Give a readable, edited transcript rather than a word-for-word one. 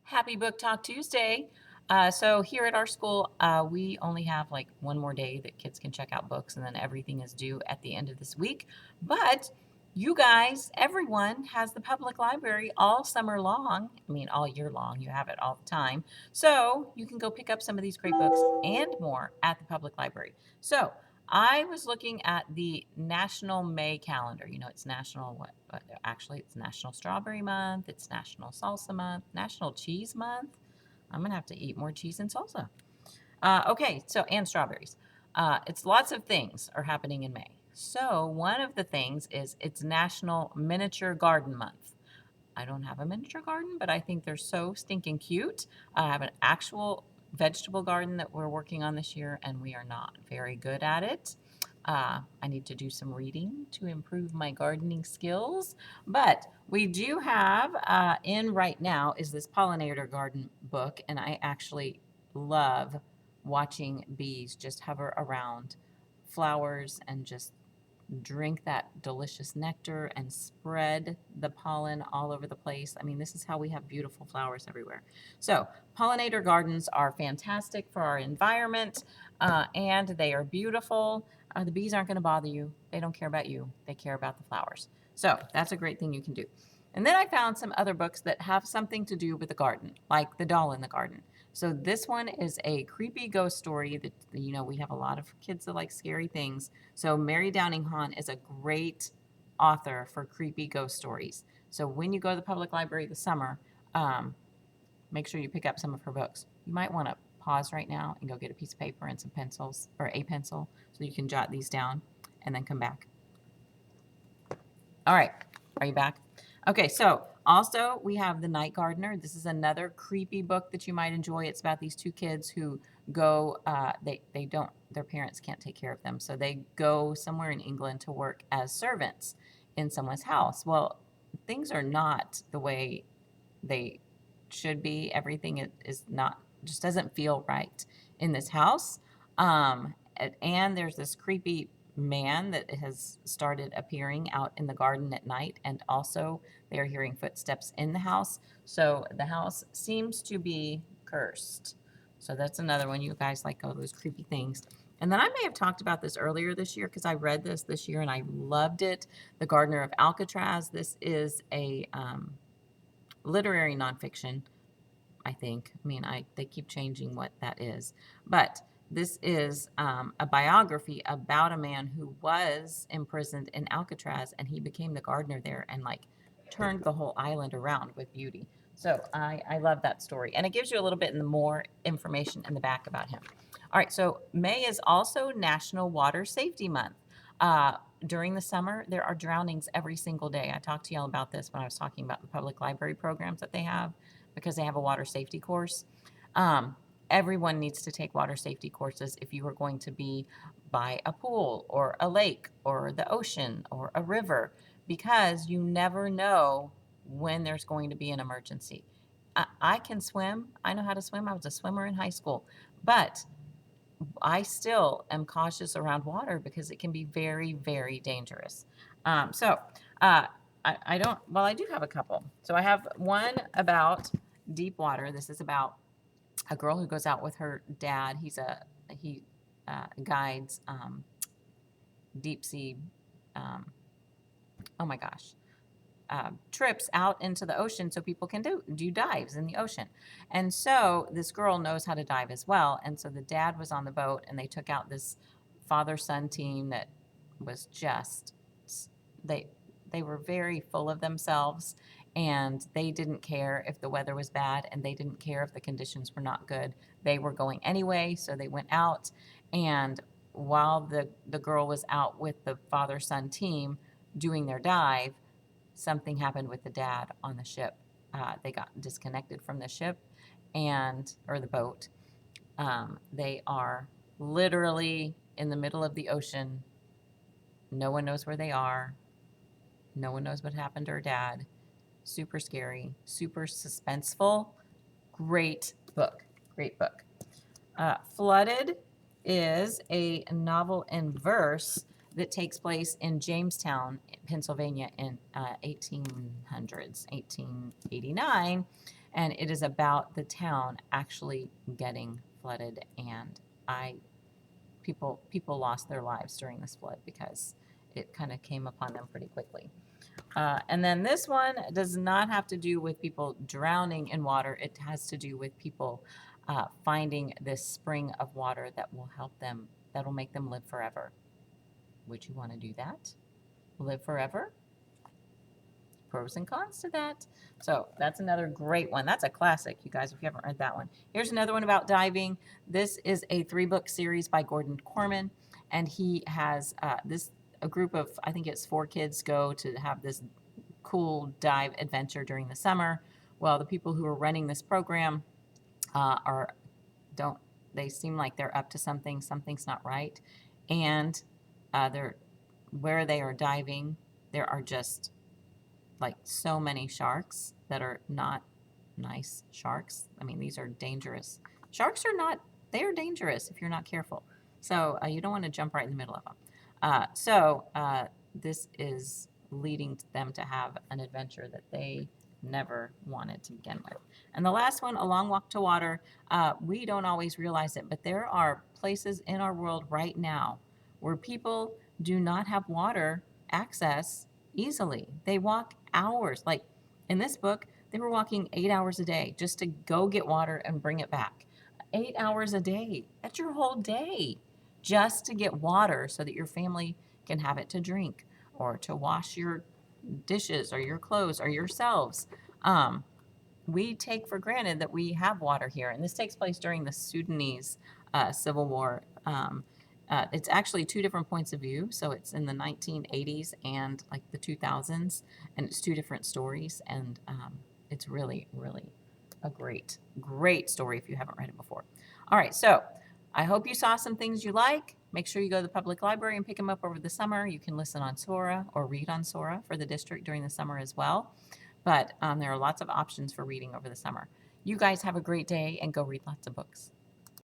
Happy Book Talk Tuesday. So here at our school, we only have like one more day that kids can check out books, and then everything is due at the end of this week. But you guys, everyone has the public library all summer long. I mean, all year long. You have it all the time. So you can go pick up some of these great books and more at the public library. So I was looking at the National May calendar. You know, it's National what? Actually, it's National Strawberry Month. It's National Salsa Month. National Cheese Month. I'm gonna have to eat more cheese and salsa. Okay, so and strawberries. It's lots of things are happening in May. So one of the things is it's National Miniature Garden Month. I don't have a miniature garden, but I think they're so stinking cute. I have an actual vegetable garden that we're working on this year, and we are not very good at it. I need to do some reading to improve my gardening skills. But we do have in right now is this pollinator garden book, and I actually love watching bees just hover around flowers and just drink that delicious nectar and spread the pollen all over the place. I mean, this is how we have beautiful flowers everywhere. So, pollinator gardens are fantastic for our environment and they are beautiful. The bees aren't going to bother you, they don't care about you, they care about the flowers. So, that's a great thing you can do. And then I found some other books that have something to do with the garden, like The Doll in the Garden. So this one is a creepy ghost story that, we have a lot of kids that like scary things. So Mary Downing Hahn is a great author for creepy ghost stories. So when you go to the public library this summer, make sure you pick up some of her books. You might want to pause right now and go get a piece of paper and some pencils or a pencil so you can jot these down and then come back. All right. Are you back? Okay, so also we have The Night Gardener. This is another creepy book that you might enjoy. It's about these two kids who go, they don't, their parents can't take care of them. So they go somewhere in England to work as servants in someone's house. Well, things are not the way they should be. Everything is not, just doesn't feel right in this house. And there's this creepy man that has started appearing out in the garden at night, and also they are hearing footsteps in the house. So the house seems to be cursed. So that's another one. You guys like all those creepy things. And then I may have talked about this earlier this year because I read this year and I loved it. The Gardener of Alcatraz. This is a literary nonfiction, I think. I mean, they keep changing what that is. But this is a biography about a man who was imprisoned in Alcatraz, and he became the gardener there and like turned the whole island around with beauty. So I love that story. And it gives you a little bit more information in the back about him. All right, so May is also National Water Safety Month. During the summer, there are drownings every single day. I talked to y'all about this when I was talking about the public library programs that they have because they have a water safety course. Everyone needs to take water safety courses if you are going to be by a pool or a lake or the ocean or a river because you never know when there's going to be an emergency. I can swim. I know how to swim. I was a swimmer in high school, but I still am cautious around water because it can be very, very dangerous. So I don't, well, I do have a couple. So I have one about deep water. This is about a girl who goes out with her dad. He guides deep sea, um, oh my gosh, trips out into the ocean so people can do dives in the ocean. And so this girl knows how to dive as well. And so the dad was on the boat and they took out this father-son team that was just they they were very full of themselves and they didn't care if the weather was bad and they didn't care if the conditions were not good. They were going anyway, so they went out and while the girl was out with the father-son team doing their dive, something happened with the dad on the ship. They got disconnected from the ship or the boat. They are literally in the middle of the ocean. No one knows where they are. No one knows what happened to her dad. Super scary, super suspenseful. Great book. Great book. Flooded is a novel in verse that takes place in Jamestown, Pennsylvania in 1800s, 1889. and it is about the town actually getting flooded, and I people lost their lives during this flood because it kind of came upon them pretty quickly. And then this one does not have to do with people drowning in water. It has to do with people finding this spring of water that will help them, that will make them live forever. Would you want to do that? Live forever? Pros and cons to that. So that's another great one. That's a classic, you guys, if you haven't read that one. Here's another one about diving. This is a 3-book series by Gordon Corman, and he has a group of, I think it's 4 kids go to have this cool dive adventure during the summer. Well, the people who are running this program are don't they seem like they're up to something. Something's not right, and they're where they are diving. There are just like so many sharks that are not nice sharks. I mean, these are dangerous. Sharks are not, they are dangerous if you're not careful. So you don't want to jump right in the middle of them. This is leading them to have an adventure that they never wanted to begin with. And the last one, A Long Walk to Water, we don't always realize it, but there are places in our world right now where people do not have water access easily. They walk hours. Like in this book, they were walking 8 hours a day just to go get water and bring it back. 8 hours a day. That's your whole day just to get water so that your family can have it to drink or to wash your dishes or your clothes or yourselves. We take for granted that we have water here, and this takes place during the Sudanese Civil War. It's actually 2 different points of view, so it's in the 1980s and like the 2000s, and it's 2 different stories, and it's really, really a great, great story if you haven't read it before. All right, so I hope you saw some things you like. Make sure you go to the public library and pick them up over the summer. You can listen on Sora or read on Sora for the district during the summer as well. But there are lots of options for reading over the summer. You guys have a great day and go read lots of books.